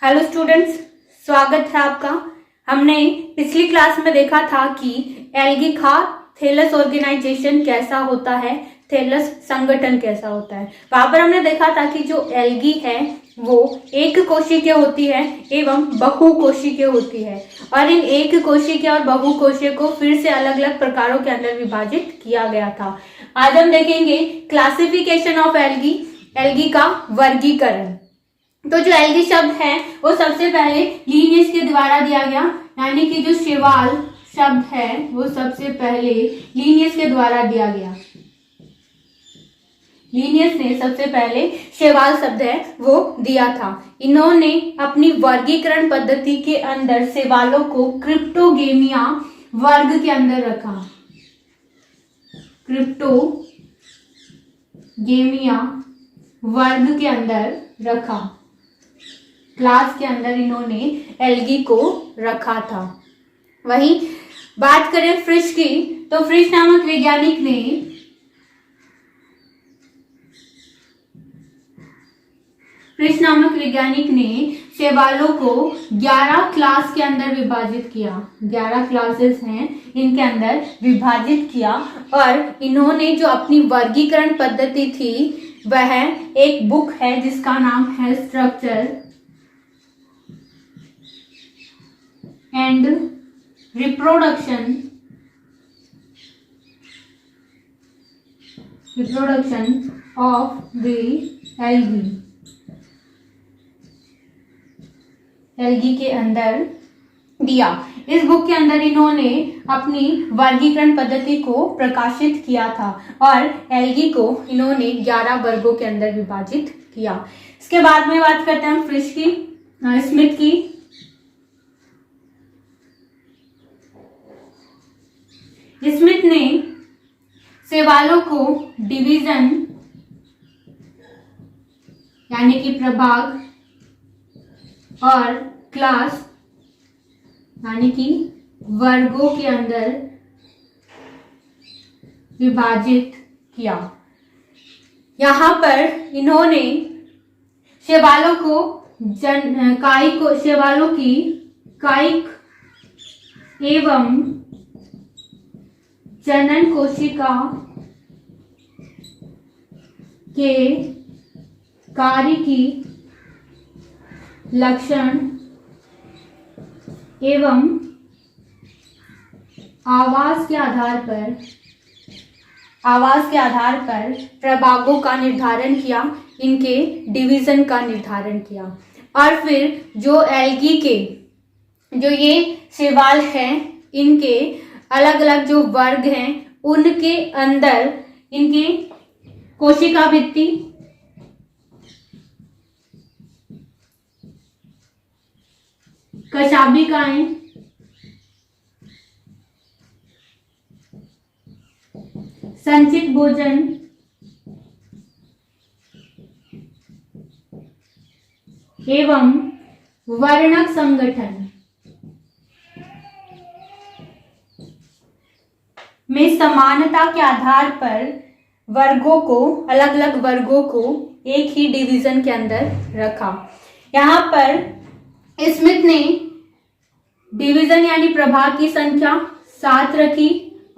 Hello students, स्वागत है आपका। हमने पिछली क्लास में देखा था कि एल्गी का थैलस ऑर्गेनाइजेशन कैसा होता है, थैलस संगठन कैसा होता है। वहां पर हमने देखा था कि जो एल्गी है वो एक कोशिकीय होती है एवं बहुकोशिकीय होती है और इन एक कोशिकीय और बहुकोशिकीय को फिर से अलग अलग प्रकारों के अंदर विभाजित किया गया था। आज हम देखेंगे क्लासिफिकेशन ऑफ एल्गी, एल्गी का वर्गीकरण। तो जो एल्गी शब्द है वो सबसे पहले लीनियस के द्वारा दिया गया, यानी कि जो शैवाल शब्द है वो सबसे पहले लीनियस के द्वारा दिया गया। लीनियस ने सबसे पहले शैवाल शब्द है वो दिया था। इन्होंने अपनी वर्गीकरण पद्धति के अंदर शैवालों को क्रिप्टोगेमिया वर्ग के अंदर रखा। क्रिप्टोगेमिया वर्ग के अंदर रखा, क्लास के अंदर इन्होंने एल्गी को रखा था। वहीं बात करें फ्रिश की, तो फ्रिश नामक वैज्ञानिक ने शैवालों को 11 क्लास के अंदर विभाजित किया। 11 क्लासेस हैं, इनके अंदर विभाजित किया और इन्होंने जो अपनी वर्गीकरण पद्धति थी वह एक बुक है जिसका नाम है structure and reproduction of the algae के अंदर दिया। इस बुक के अंदर इन्होंने अपनी वर्गीकरण पद्धति को प्रकाशित किया था और एल्गी को इन्होंने 11 वर्गों के अंदर विभाजित किया। इसके बाद में बात करते हैं फ्रिश की, स्मिथ की। स्मिथ ने शैवालों को डिवीजन यानी कि प्रभाग और क्लास यानी कि वर्गों के अंदर विभाजित किया। यहां पर इन्होंने शैवालों की कायिक एवं जनन कोशिका के कार्य की लक्षण एवं आवास के आधार पर प्रभागों का निर्धारण किया, इनके डिवीजन का निर्धारण किया। और फिर जो एल्गी के जो ये शैवाल हैं, इनके अलग अलग जो वर्ग हैं उनके अंदर इनकी कोशिका भित्ति, कशाभिकाएं, संचित भोजन एवं वर्णक संगठन में समानता के आधार पर वर्गों को, अलग अलग वर्गों को एक ही डिवीजन के अंदर रखा। यहाँ पर स्मिथ ने डिवीजन यानी प्रभाग की संख्या 7 रखी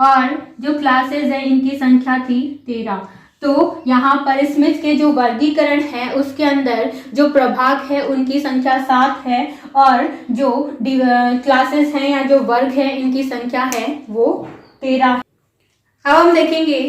और जो क्लासेस है इनकी संख्या थी 13। तो यहाँ पर स्मिथ के जो वर्गीकरण है उसके अंदर जो प्रभाग है उनकी संख्या 7 है और जो क्लासेस हैं या जो वर्ग है इनकी संख्या है वो 13। अब हम देखेंगे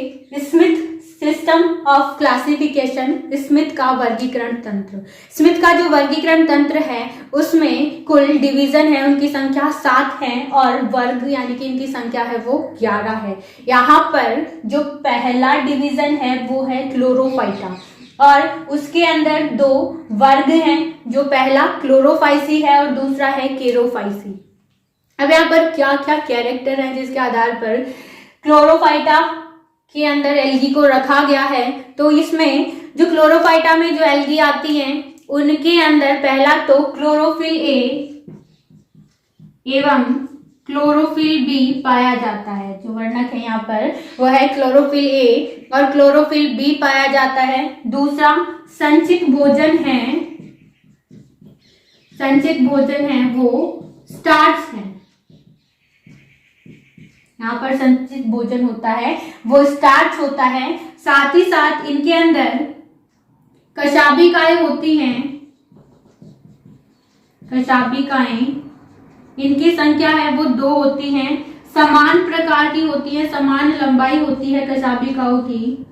Smith system of classification, Smith का वर्गीकरण तंत्र। स्मिथ का जो वर्गीकरण तंत्र है उसमें कुल डिवीजन है उनकी संख्या 7 है और वर्ग यानी कि इनकी संख्या है वो 11 है। यहाँ पर जो पहला डिवीजन है वो है क्लोरोफाइटा और उसके अंदर 2 वर्ग हैं, जो पहला क्लोरोफाइसी है और दूसरा है केरोफाइसी। अब यहाँ पर क्या क्या कैरेक्टर हैं जिसके आधार पर क्लोरोफाइटा के अंदर एल्गी को रखा गया है। तो इसमें जो क्लोरोफाइटा में जो एल्गी आती हैं उनके अंदर पहला तो क्लोरोफिल ए एवं क्लोरोफिल बी पाया जाता है। जो वर्णक है यहाँ पर वो है क्लोरोफिल ए और क्लोरोफिल बी पाया जाता है। दूसरा संचित भोजन है, संचित भोजन है वो स्टार्च है। यहाँ पर संचित भोजन होता है वो स्टार्च होता है। साथ ही साथ इनके अंदर कशाभिकाएं होती हैं। कशाभिकाएं, इनकी संख्या है वो 2 होती हैं। समान प्रकार की होती है, समान लंबाई होती है कशाभिकाओं की,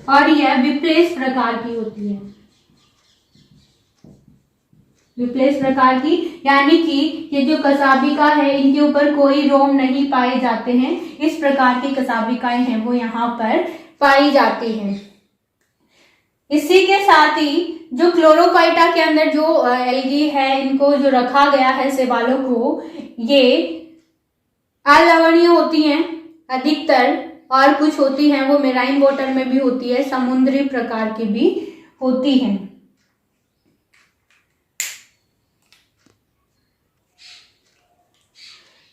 और यह विप्लेश प्रकार की होती है। विप्लेश प्रकार की यानी कि ये जो कशाभिका है इनके ऊपर कोई रोम नहीं पाए जाते हैं। इस प्रकार की कशाभिकाएं हैं वो यहाँ पर पाई जाती हैं। इसी के साथ ही जो क्लोरोफाइटा के अंदर जो एल्गी है इनको जो रखा गया है शैवालों को, ये अलवणीय होती हैं अधिकतर, और कुछ होती हैं वो मेराइन वाटर में भी होती है, समुद्री प्रकार की भी होती हैं।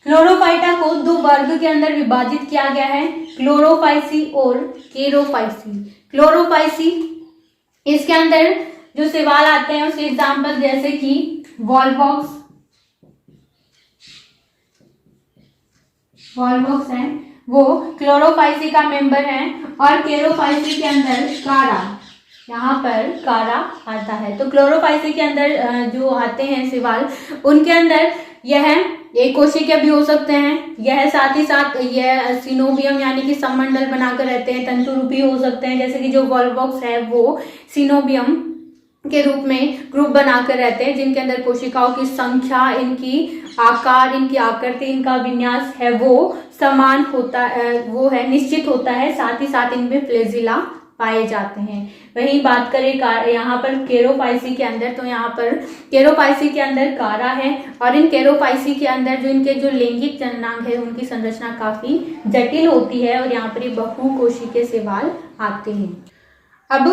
क्लोरोफाइटा को 2 वर्ग के अंदर विभाजित किया गया है, क्लोरोफाइसी और केरोफाइसी। क्लोरोफाइसी, इसके अंदर जो सवाल आते हैं उसके एग्जाम्पल जैसे कि वॉलवॉक्स है वो क्लोरोफाइसी का मेंबर है, और केरोफाइसी के अंदर कारा, यहाँ पर कारा आता है। तो क्लोरोफाइसी के अंदर जो आते हैं सवाल, उनके अंदर यह एक कोशिका भी हो सकते हैं, यह साथ ही साथ यह सिनोबियम यानी कि सममंडल बनाकर रहते हैं, तंतु रूपी हो सकते हैं, जैसे कि जो वॉलवॉक्स है वो सिनोबियम के रूप में ग्रुप बनाकर रहते हैं, जिनके अंदर कोशिकाओं की संख्या, इनकी आकार, इनकी आकृति, इनका विन्यास है वो समान होता है, वो है निश्चित होता है। साथ ही साथ इनमें फ्लैजिला पाए जाते हैं। वही बात करें यहाँ पर केरोफाइसी के अंदर, तो यहाँ पर केरोफाइसी के अंदर कारा है, और इन केरोफाइसी के अंदर जो इनके जो लैंगिक जननांग है उनकी संरचना काफी जटिल होती है, और यहाँ पर ये बहुकोशिकीय शैवाल आते हैं। अब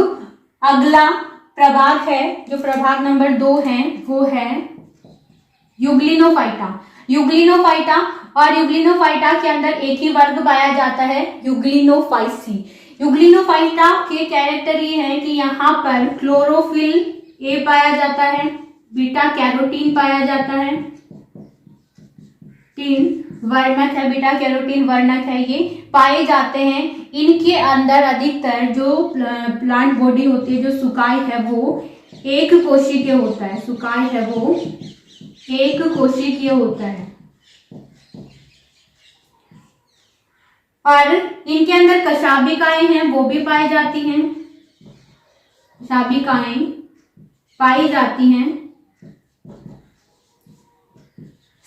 अगला प्रभाग है, जो प्रभाग नंबर 2 है, वो है यूग्लिनोफाइटा। यूग्लिनोफाइटा, और यूग्लिनोफाइटा के अंदर एक ही वर्ग पाया जाता है, यूग्लिनोफाइसी। यूग्लिनोफाइटा के कैरेक्टर ये है कि यहाँ पर क्लोरोफिल ए पाया जाता है, बीटा कैरोटीन पाया जाता है, वर्णक है, बीटा कैरोटीन वर्णक है, ये पाए जाते हैं। इनके अंदर अधिकतर जो प्लांट बॉडी होती है, जो सुकाई है वो एक कोशिकीय होता है, सुकाई है वो एक कोशिकीय होता है, और इनके अंदर कशाभिकाएं हैं वो भी पाई जाती हैं, कशाभिकाएं पाई जाती हैं।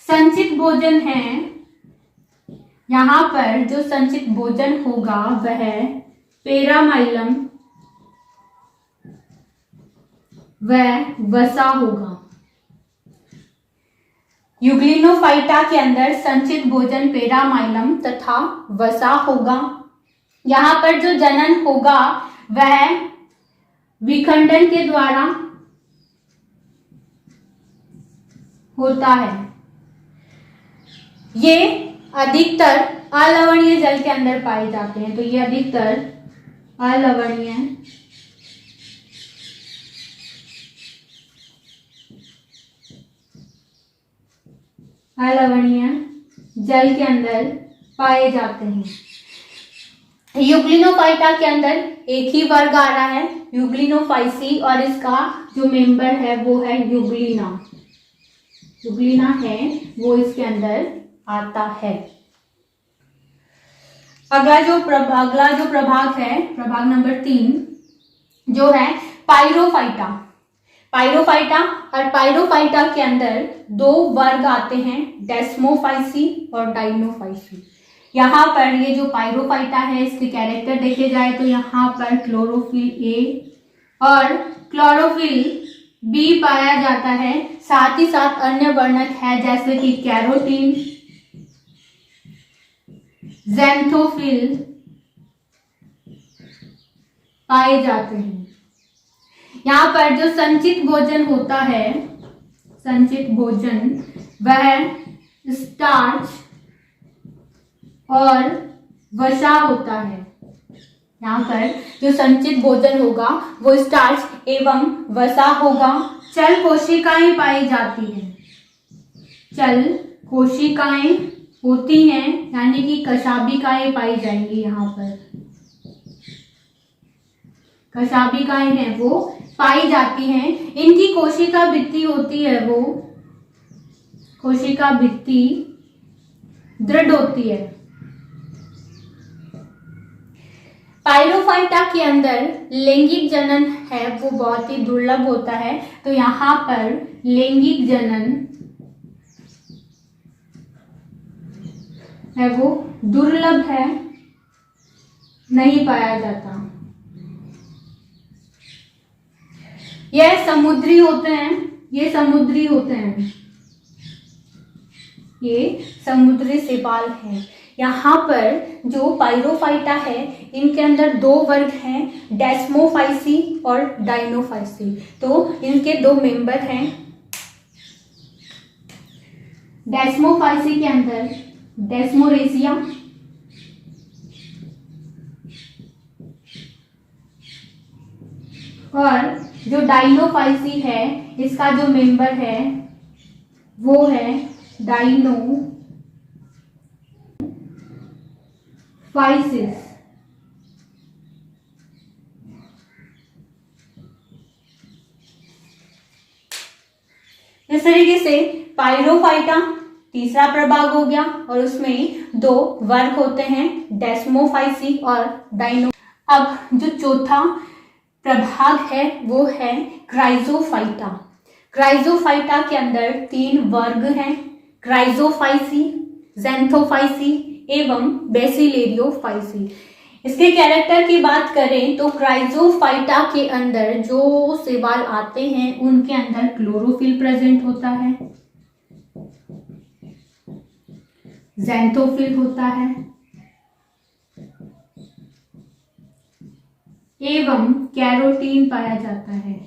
संचित भोजन है, यहाँ पर जो संचित भोजन होगा वह पेरामाइलम व वसा होगा। यूग्लिनोफाइटा के अंदर संचित भोजन पेरामाइलम तथा वसा होगा। यहाँ पर जो जनन होगा वह विखंडन के द्वारा होता है। ये अधिकतर अलवणीय जल के अंदर पाए जाते हैं, तो ये अधिकतर अलवणीय जल के अंदर पाए जाते हैं। यूग्लिनोफाइटा के अंदर एक ही वर्ग आ रहा है, यूग्लिनोफाइसी, और इसका जो मेंबर है वो है यूग्लिना। यूग्लिना है वो इसके अंदर आता है। अगला जो प्रभाग है, प्रभाग नंबर 3 जो है पाइरोफाइटा। पाइरोफाइटा, और पाइरोफाइटा के अंदर 2 वर्ग आते हैं, डेस्मोफाइसी और डाइनोफाइसी। यहाँ पर ये जो पाइरोफाइटा है इसके कैरेक्टर देखे जाए तो यहाँ पर क्लोरोफिल ए और क्लोरोफिल बी पाया जाता है। साथ ही साथ अन्य वर्णक है जैसे कि कैरोटीन, ज़ैंथोफिल पाए जाते हैं। यहाँ पर जो संचित भोजन होता है, संचित भोजन, वह स्टार्च और वसा होता है। यहाँ पर जो संचित भोजन होगा वो स्टार्च एवं वसा होगा। चल कोशिकाएं पाई जाती हैं, चल कोशिकाएं होती हैं यानी कि कशाभिकाएं पाई जाएंगी। यहाँ पर कशाभिकाएं हैं वो पाई जाती हैं। इनकी कोशिका भित्ति होती है, वो कोशिका भित्ति दृढ़ होती है। पायरोफाइटा के अंदर लैंगिक जनन है वो बहुत ही दुर्लभ होता है, तो यहाँ पर लैंगिक जनन है वो दुर्लभ है, नहीं पाया जाता। यह समुद्री होते हैं, ये समुद्री होते हैं, ये समुद्री शैवाल है। यहाँ पर जो पायरोफाइटा है इनके अंदर दो वर्ग हैं, डेस्मोफाइसी और डायनोफाइसी। तो इनके दो मेंबर हैं। डेस्मोफाइसी के अंदर डेस्मोरेसिया और जो डायनोफाइसी है इसका जो मेंबर है वो है डायनोफाइसिस। इस तरीके से पायरोफाइटा तीसरा प्रभाग हो गया और उसमें दो वर्ग होते हैं, डेस्मोफाइसी और डायनो। अब जो चौथा प्रभाग है वो है क्राइजोफाइटा। क्राइजोफाइटा के अंदर तीन वर्ग हैं, क्राइजोफाइसी, ज़ैंथोफाइसी एवं बेसिलेरियोफाइसी। इसके कैरेक्टर की बात करें तो क्राइजोफाइटा के अंदर जो शैवाल आते हैं उनके अंदर क्लोरोफिल प्रेजेंट होता है, ज़ैंथोफिल होता है एवं कैरोटीन पाया जाता है।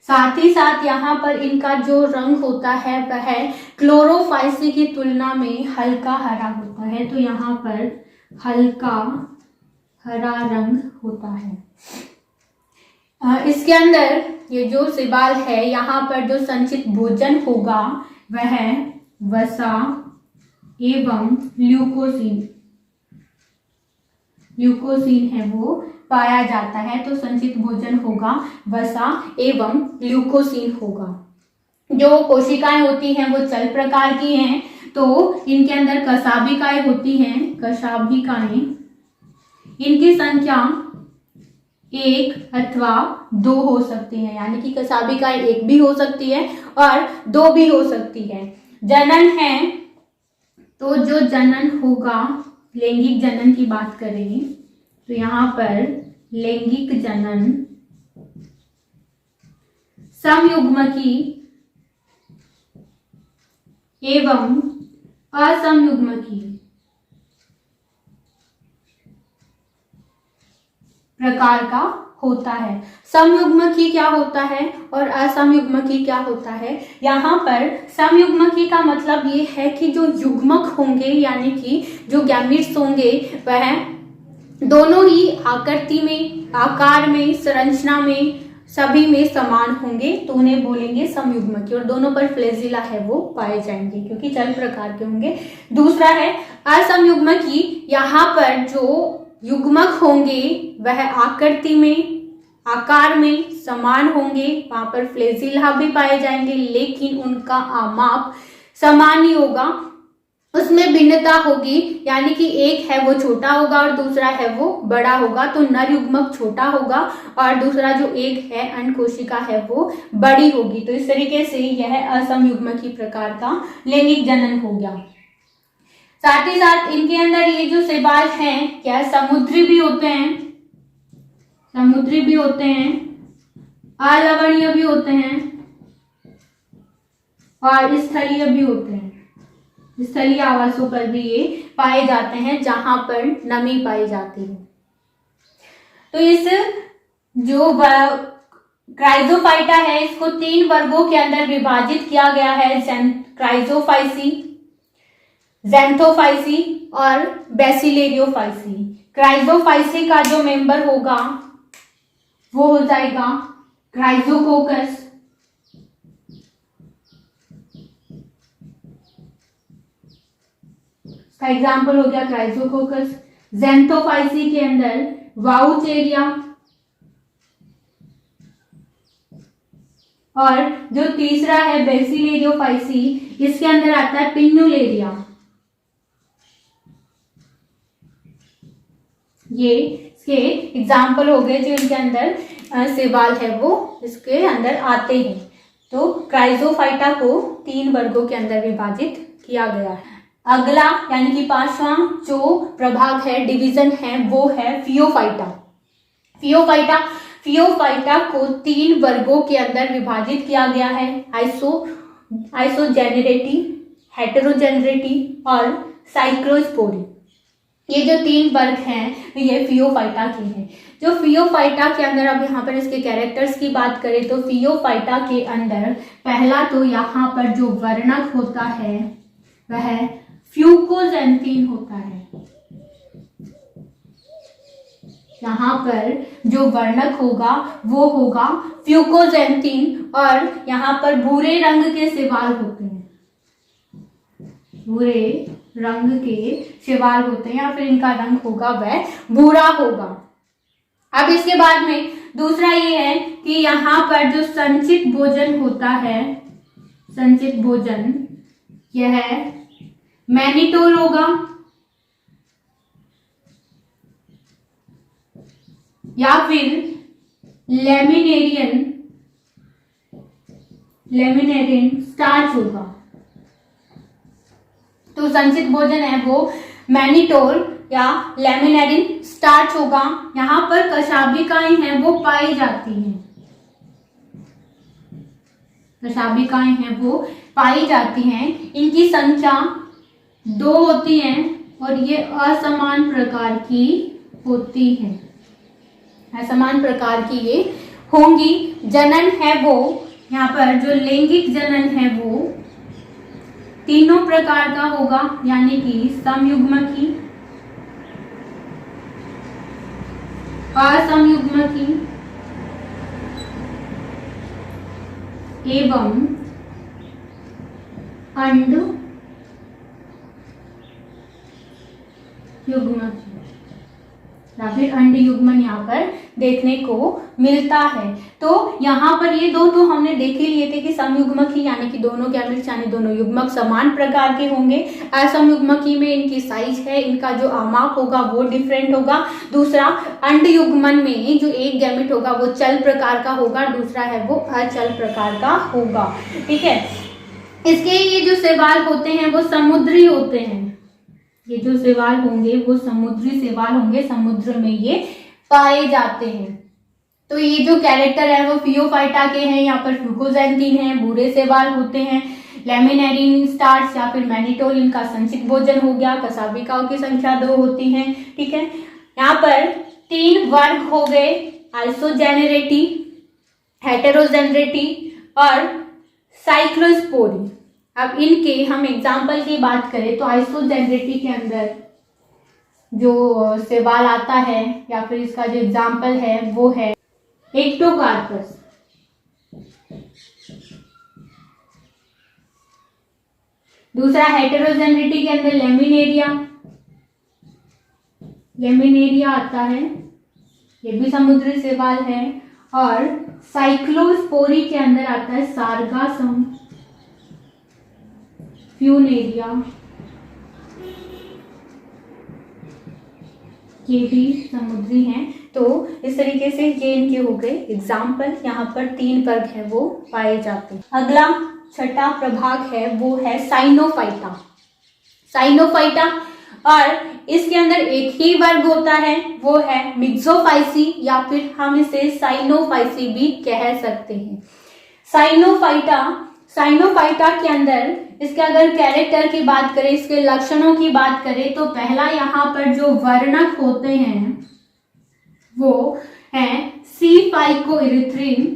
साथ ही साथ यहाँ पर इनका जो रंग होता है वह क्लोरोफाइसी की तुलना में हल्का हरा होता है, तो यहाँ पर हल्का हरा रंग होता है। इसके अंदर ये जो शैवाल है यहाँ पर जो संचित भोजन होगा वह वसा एवं ल्यूकोसीन है वो पाया जाता है, तो संचित भोजन होगा वसा एवं ल्यूकोसीन होगा। जो कोशिकाएं होती हैं वो चल प्रकार की हैं, तो इनके अंदर कशाभिकाएं होती हैं। कशाभिकाएं इनकी संख्या एक अथवा दो हो सकती है, यानी कि कशाभिकाएं एक भी हो सकती है और दो भी हो सकती है। जनन है तो जो जनन होगा, लैंगिक जनन की बात करें तो यहाँ पर लैंगिक जनन समयुग्मकी एवं असमयुग्मकी प्रकार का होता है। समयुग्मकी क्या होता है और असमयुग्मकी क्या होता है? यहाँ पर समयुग्मकी का मतलब ये है कि जो युग्मक होंगे यानी कि जो गैमीट्स होंगे वह दोनों ही आकृति में, आकार में, संरचना में, सभी में समान होंगे, तो उन्हें बोलेंगे समयुग्मकी। और दोनों पर फ्लैजिला है वो पाए जाएंगे क्योंकि चल प्रकार के होंगे। दूसरा है असमयुग्मकी। यहाँ पर जो युग्मक होंगे वह आकृति में, आकार में समान होंगे, वहां पर फ्लैजिला भी पाए जाएंगे, लेकिन उनका माप समान ही होगा, उसमें भिन्नता होगी, यानी कि एक है वो छोटा होगा और दूसरा है वो बड़ा होगा। तो नर युग्मक छोटा होगा और दूसरा जो एक है अंड कोशिका है वो बड़ी होगी। तो इस तरीके से यह असमयुग्मकी प्रकार का लैंगिक जनन हो गया। साथ ही साथ इनके अंदर ये जो शैवाल हैं क्या समुद्री भी होते हैं, समुद्री भी होते हैं, अलवणीय भी होते हैं और स्थलीय भी होते हैं। स्थलीय आवासों पर भी ये पाए जाते हैं जहां पर नमी पाई जाती है। तो इस जो क्राइजोफाइटा है इसको तीन वर्गों के अंदर विभाजित किया गया है, क्राइजोफाइसी, ज़ैंथोफाइसी और बेसिलेरियोफाइसी। क्राइजोफाइसी का जो मेंबर होगा वो हो जाएगा क्राइजोकोकस। का एग्जाम्पल हो गया क्राइजोकोकस। ज़ैंथोफाइसी के अंदर वाउचेरिया, और जो तीसरा है बेसिलेरियोफाइसी, इसके अंदर आता है पिन्नुलेरिया। ये इसके एग्जाम्पल हो गए जो इनके अंदर सेवाल है वो इसके अंदर आते हैं। तो क्राइजोफाइटा को 3 वर्गों के अंदर विभाजित किया गया है। अगला यानी कि 5वां जो प्रभाग है, डिवीजन है, वो है फियोफाइटा। फियोफाइटा को 3 वर्गों के अंदर विभाजित किया गया है, आइसोजेनेरेटी, हेटेरोजेनेरेटी और साइक्लोस्पोरी। ये जो 3 वर्ग हैं ये फियोफाइटा के हैं। जो फियोफाइटा के अंदर, अब यहाँ पर इसके कैरेक्टर्स की बात करें तो फियोफाइटा के अंदर पहला तो यहाँ पर जो वर्णक होता है वह फ्यूकोजेंथीन होता है। यहाँ पर जो वर्णक होगा वो होगा फ्यूकोजेंथीन, और यहाँ पर भूरे रंग के शैवाल होते हैं, भूरे रंग के शैवाल होते हैं, या फिर इनका रंग होगा वह भूरा होगा। अब इसके बाद में दूसरा ये है कि यहाँ पर जो संचित भोजन होता है, संचित भोजन, यह मैनिटोल होगा या फिर लेमिनेरियन स्टार्च होगा। तो संचित भोजन है वो मैनिटोल या लेमिनेरिन स्टार्च होगा। यहाँ पर कशाबिकाएं हैं वो पाई जाती हैं, कशाबिकाएं हैं वो पाई जाती हैं। इनकी संख्या 2 होती है और ये असमान प्रकार की होती है, असमान प्रकार की ये होंगी। जनन है वो, यहाँ पर जो लैंगिक जनन है वो 3 प्रकार का होगा, यानी कि समयुग्मकी, असमयुग्मकी एवं अंड युग्मकी, या फिर अंड युग्मन यहाँ पर देखने को मिलता है। तो यहाँ पर ये 2 तो हमने देख ही लिए थे कि समयुग्मकी यानी कि दोनों गैमेट्स यानी दोनों युग्मक समान प्रकार के होंगे। असमयुग्मकी में इनकी साइज है, इनका जो आमाप होगा वो डिफरेंट होगा। दूसरा अंड युग्मन में जो एक गैमेट होगा वो चल प्रकार का होगा, दूसरा है वो अचल प्रकार का होगा। ठीक है, इसके ये जो शैवाल होते हैं वो समुद्री होते हैं, ये जो शैवाल होंगे वो समुद्री शैवाल होंगे, समुद्र में ये पाए जाते हैं। तो ये जो कैरेक्टर है वो फियोफाइटा के हैं। यहाँ पर फ्यूकोजेंथीन है, भूरे शैवाल होते हैं, लेमिनेरिन स्टार्च या फिर मैनिटोल इनका संचित भोजन हो गया, कशाबिकाओं की संख्या 2 होती है। ठीक है, यहाँ पर 3 वर्ग हो गए, आइसोजेनेरेटी, हेटेरोजेनेरेटी और साइक्लोस्पोरी। अब इनके हम एग्जाम्पल की बात करें तो आइसोजेनेरेटी के अंदर जो शैवाल आता है या फिर इसका जो एग्जाम्पल है वो है एक्टोकार्पस। दूसरा हेटेरोजेनेरिटी के अंदर लेमिनेरिया आता है, ये भी समुद्री शैवाल है। और साइक्लोस्पोरी के अंदर आता है सार्गासम, फ्यूनेरिया, ये भी समुद्री हैं। तो इस तरीके से ये इनके हो गए एग्जाम्पल। यहाँ पर 3 वर्ग है वो पाए जाते हैं। अगला 6ठा प्रभाग है वो है साइनोफाइटा। साइनोफाइटा, और इसके अंदर एक ही वर्ग होता है वो है मिक्सोफाइसी, या फिर हम इसे साइनोफाइसी भी कह सकते हैं। साइनोफाइटा के अंदर इसके अगर कैरेक्टर की बात करें, इसके लक्षणों की बात करें तो पहला यहाँ पर जो वर्णक होते हैं वो है सी फाइकोरिथ्रिन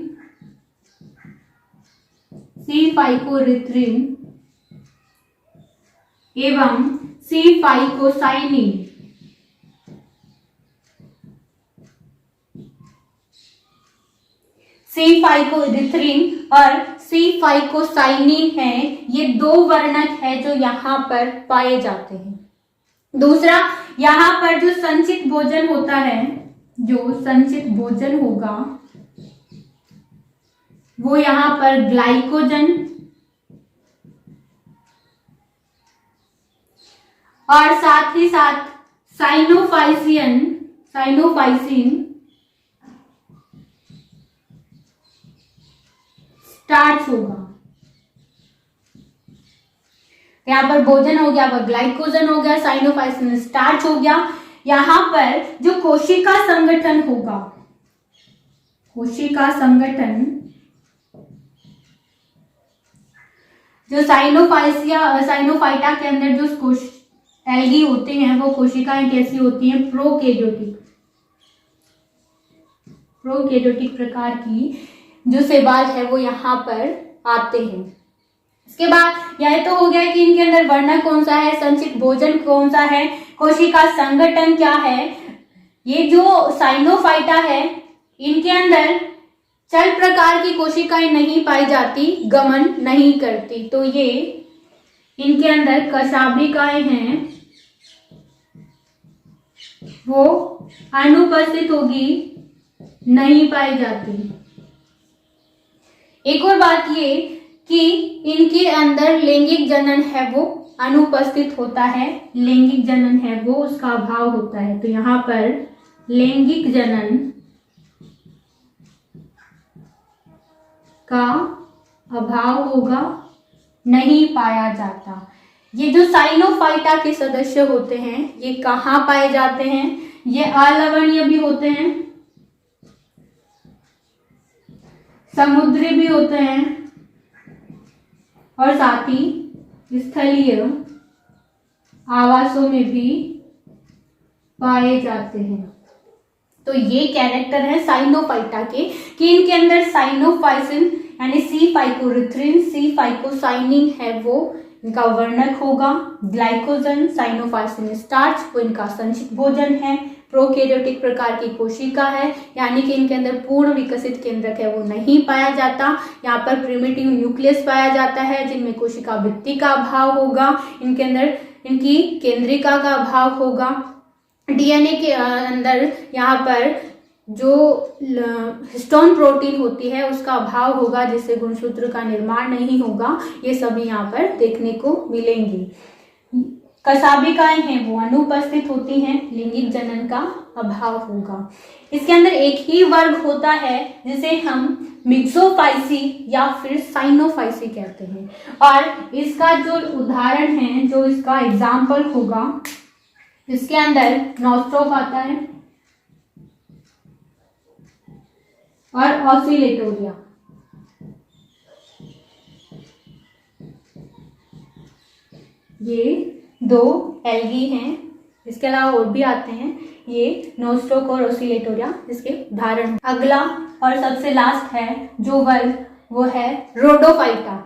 एवं सी फाइकोसाइनिन। C फाइकोइरिथ्रिन और C फाइकोसाइनिन है, ये दो वर्णक है जो यहाँ पर पाए जाते हैं। दूसरा, यहाँ पर जो संचित भोजन होता है, जो संचित भोजन होगा वो यहाँ पर ग्लाइकोजन और साथ ही साथ साइनोफाइसिन स्टार्च होगा। यहाँ पर भोजन हो गया, वह ग्लाइकोजन हो गया, साइनोफाइसिन स्टार्च हो गया। यहाँ पर जो कोशिका संगठन होगा, कोशिका संगठन, जो साइनोफाइटा के अंदर जो एल्गी होते हैं वो कोशिकाएं कैसी होती हैं, प्रोकैरियोटिक प्रकार की जो शैवाल है वो यहाँ पर आते हैं। इसके बाद यह तो हो गया कि इनके अंदर वर्णक कौन सा है, संचित भोजन कौन सा है, कोशिका संगठन क्या है। ये जो साइनोफाइटा है इनके अंदर चल प्रकार की कोशिकाएं नहीं पाई जाती, गमन नहीं करती, तो ये इनके अंदर कशाभिकाएं हैं वो अनुपस्थित होगी, नहीं पाई जाती। एक और बात ये कि इनके अंदर लैंगिक जनन है वो अनुपस्थित होता है, लैंगिक जनन है वो उसका अभाव होता है, तो यहाँ पर लैंगिक जनन का अभाव होगा, नहीं पाया जाता। ये जो साइनोफाइटा के सदस्य होते हैं ये कहाँ पाए जाते हैं, ये अलवणीय भी होते हैं, समुद्री भी होते हैं और साथ ही स्थलीय आवासों में भी पाए जाते हैं। तो ये कैरेक्टर है साइनोफाइटा के कि इनके अंदर साइनोफाइसिन यानी C फाइकोइरिथ्रिन, C फाइकोसाइनिन है वो इनका वर्णक होगा, ग्लाइकोजन, साइनोफाइसिन स्टार्च वो इनका संचित भोजन है, प्रोकैरियोटिक प्रकार की कोशिका है, यानी कि इनके अंदर पूर्ण विकसित केंद्रक है वो नहीं पाया जाता। यहाँ पर प्रिमिटिव न्यूक्लियस पाया जाता है जिनमें कोशिका भित्ति का अभाव होगा, इनके अंदर इनकी केंद्रिका का अभाव होगा। डीएनए के अंदर यहाँ पर जो हिस्टोन प्रोटीन होती है उसका अभाव होगा जिससे गुणसूत्र का निर्माण नहीं होगा, ये सभी यहाँ पर देखने को मिलेंगी। कशाभिकाएं हैं वो अनुपस्थित होती हैं, लैंगिक जनन का अभाव होगा। इसके अंदर एक ही वर्ग होता है जिसे हम मिक्सोफाइसी या फिर साइनोफाइसी कहते हैं, और इसका जो उदाहरण है, जो इसका एग्जाम्पल होगा, इसके अंदर नॉस्ट्रोक आता है और ऑसिलेटोरिया। ये दो एल्गी हैं, इसके अलावा और भी आते हैं, ये नोस्ट्रोक और ऑसिलेटोरिया इसके उदाहरण हैं। अगला और सबसे लास्ट है जो वर्ग वो है रोडोफाइटा।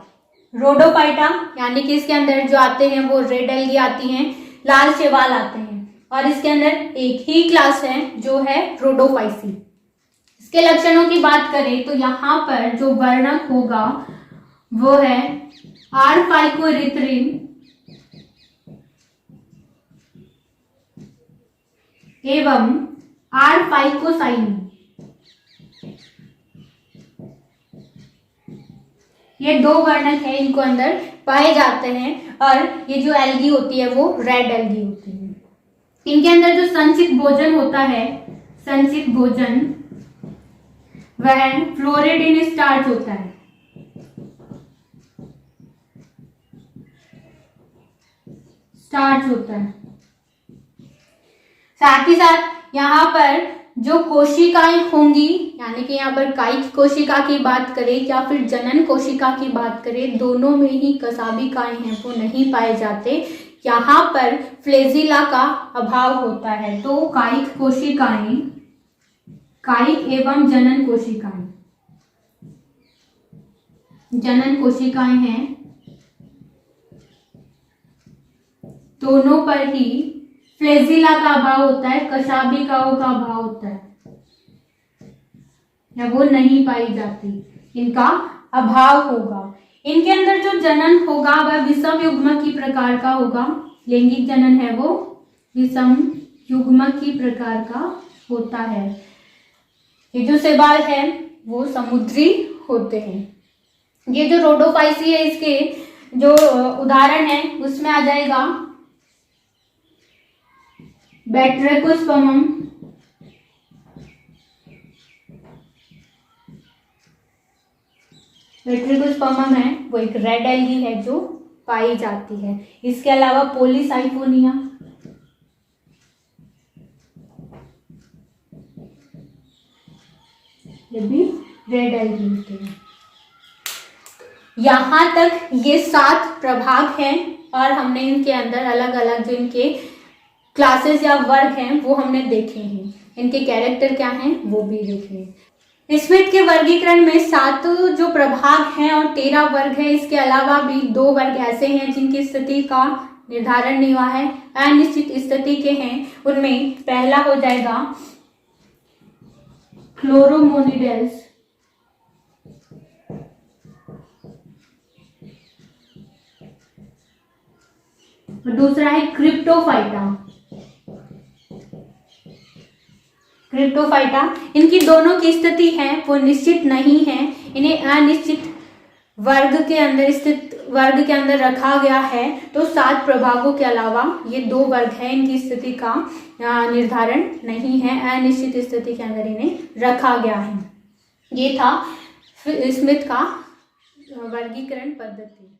रोडोफाइटा यानी कि इसके अंदर जो आते हैं वो रेड एल्गी आती हैं, लाल शैवाल आते हैं, और इसके अंदर एक ही क्लास है जो है रोडोफाइसी। इसके लक्षणों की बात करें तो यहाँ पर जो वर्णक होगा वो है R फाइकोइरिथ्रिन एवं R फाइकोसाइनिन। ये दो वर्णक है, इनको अंदर पाए जाते हैं, और ये जो एल्गी होती है वो रेड एल्गी होती है। इनके अंदर जो संचित भोजन होता है, संचित भोजन वह फ्लोरिडीन स्टार्च होता है। स्टार्च होता है। साथ ही साथ यहाँ पर जो कोशिकाएं होंगी, यानी कि यहाँ पर कायिक कोशिका की बात करें या फिर जनन कोशिका की बात करें, दोनों में ही कशाभिकाएं हैं वो नहीं पाए जाते। यहाँ पर फ्लेजिला का अभाव होता है। तो कायिक कोशिकाएं, कायिक एवं जनन कोशिकाएं, जनन कोशिकाएं हैं, दोनों पर ही फ्लेजिला का अभाव होता है, कशाभिकाओं का अभाव होता है। या वो नहीं पाई जाती, इनका अभाव होगा। इनके अंदर जो जनन होगा वह विषम युग्मक प्रकार का होगा। लैंगिक जनन है वो विषम युग्मक प्रकार का होता है। ये जो शैवाल है वो समुद्री होते हैं। ये जो रोडोफाइसी है इसके जो उदाहरण है उसमें आ जाएगा बैट्रिकुस्पर्मम, बैट्रिकुस्पर्मम है वो एक रेड एल्गी है जो पाई जाती है। इसके अलावा पॉलीसाइफोनिया, ये भी रेड एल्गी होते हैं। यहाँ तक ये 7 प्रभाग हैं और हमने इनके अंदर अलग अलग जो इनके क्लासेस या वर्ग हैं वो हमने देखे हैं। इनके कैरेक्टर क्या हैं वो भी देखे हैं। स्मिथ के वर्गीकरण में 7 जो प्रभाग हैं और 13 वर्ग है। इसके अलावा भी 2 वर्ग ऐसे हैं जिनकी स्थिति का निर्धारण नहीं हुआ है, अनिश्चित स्थिति के हैं। उनमें पहला हो जाएगा क्लोरोमोनिडेल्स, दूसरा है क्रिप्टोफाइटा। क्रिप्टोफाइटा इनकी दोनों की स्थिति है वो निश्चित नहीं है, इन्हें अनिश्चित वर्ग के अंदर स्थित वर्ग के अंदर रखा गया है। तो 7 प्रभागों के अलावा ये 2 वर्ग है, इनकी स्थिति का निर्धारण नहीं है, अनिश्चित स्थिति के अंदर इन्हें रखा गया है। ये था स्मिथ का वर्गीकरण पद्धति।